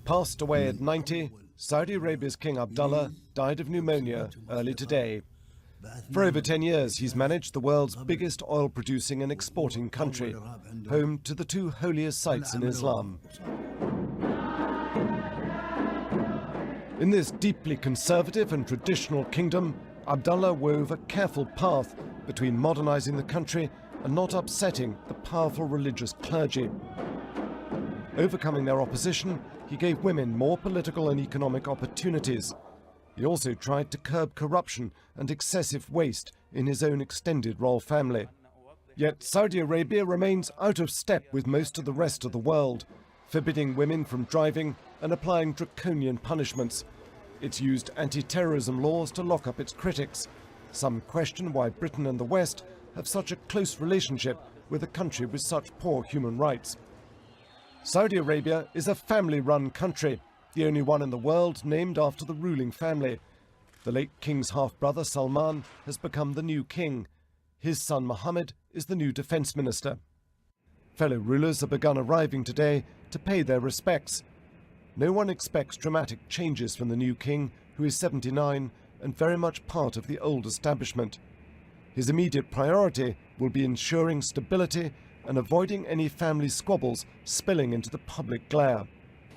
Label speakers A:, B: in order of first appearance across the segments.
A: Passed away at 90, Saudi Arabia's King Abdullah died of pneumonia early today. For over 10 years, he's managed the world's biggest oil-producing and exporting country, home to the two holiest sites in Islam. In this deeply conservative and traditional kingdom, Abdullah wove a careful path between modernizing the country and not upsetting the powerful religious clergy. Overcoming their opposition, he gave women more political and economic opportunities. He also tried to curb corruption and excessive waste in his own extended royal family. Yet Saudi Arabia remains out of step with most of the rest of the world, forbidding women from driving and applying draconian punishments. It's used anti-terrorism laws to lock up its critics. Some question why Britain and the West have such a close relationship with a country with such poor human rights. Saudi Arabia is a family-run country, the only one in the world named after the ruling family. The late king's half-brother Salman has become the new king. His son Mohammed is the new defense minister. Fellow rulers have begun arriving today to pay their respects. No one expects dramatic changes from the new king, who is 79 and very much part of the old establishment. His immediate priority will be ensuring stability and avoiding any family squabbles spilling into the public glare.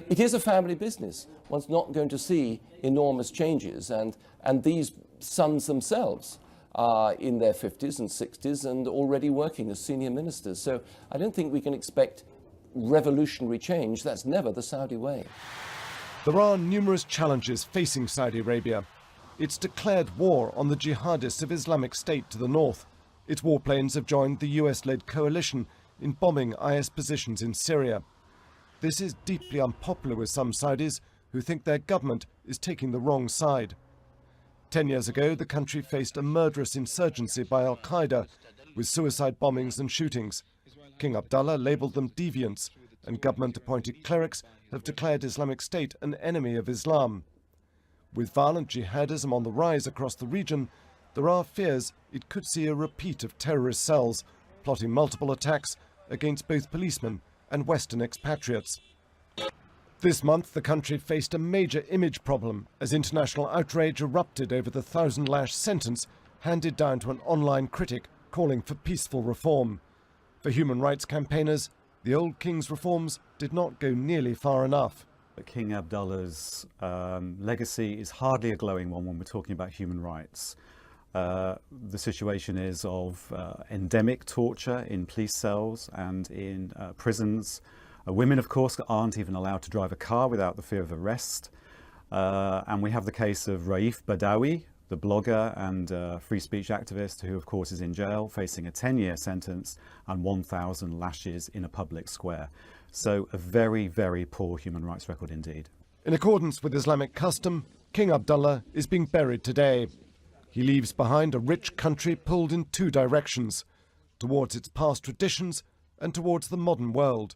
B: It is a family business. One's not going to see enormous changes, and these sons themselves are in their 50s and 60s and already working as senior ministers. So I don't think we can expect revolutionary change. That's never the Saudi way.
A: There are numerous challenges facing Saudi Arabia. It's declared war on the jihadists of Islamic State to the north. Its warplanes have joined the US-led coalition in bombing IS positions in Syria. This is deeply unpopular with some Saudis who think their government is taking the wrong side. 10 years ago, the country faced a murderous insurgency by Al-Qaeda with suicide bombings and shootings. King Abdullah labelled them deviants, and government-appointed clerics have declared Islamic State an enemy of Islam. With violent jihadism on the rise across the region, there are fears it could see a repeat of terrorist cells plotting multiple attacks against both policemen and Western expatriates. This month, the country faced a major image problem as international outrage erupted over the 1,000-lash sentence handed down to an online critic calling for peaceful reform. For human rights campaigners, the old king's reforms did not go nearly far enough.
C: King Abdullah's legacy is hardly a glowing one when we're talking about human rights. The situation is of endemic torture in police cells and in prisons. Women, of course, aren't even allowed to drive a car without the fear of arrest. And we have the case of Raif Badawi, the blogger and free speech activist, who, of course, is in jail, facing a 10-year sentence and 1,000 lashes in a public square. So a very, very poor human rights record indeed.
A: In accordance with Islamic custom, King Abdullah is being buried today. He leaves behind a rich country pulled in two directions, towards its past traditions and towards the modern world.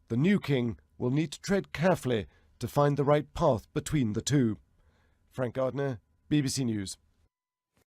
A: The new king will need to tread carefully to find the right path between the two. Frank Gardner, BBC News.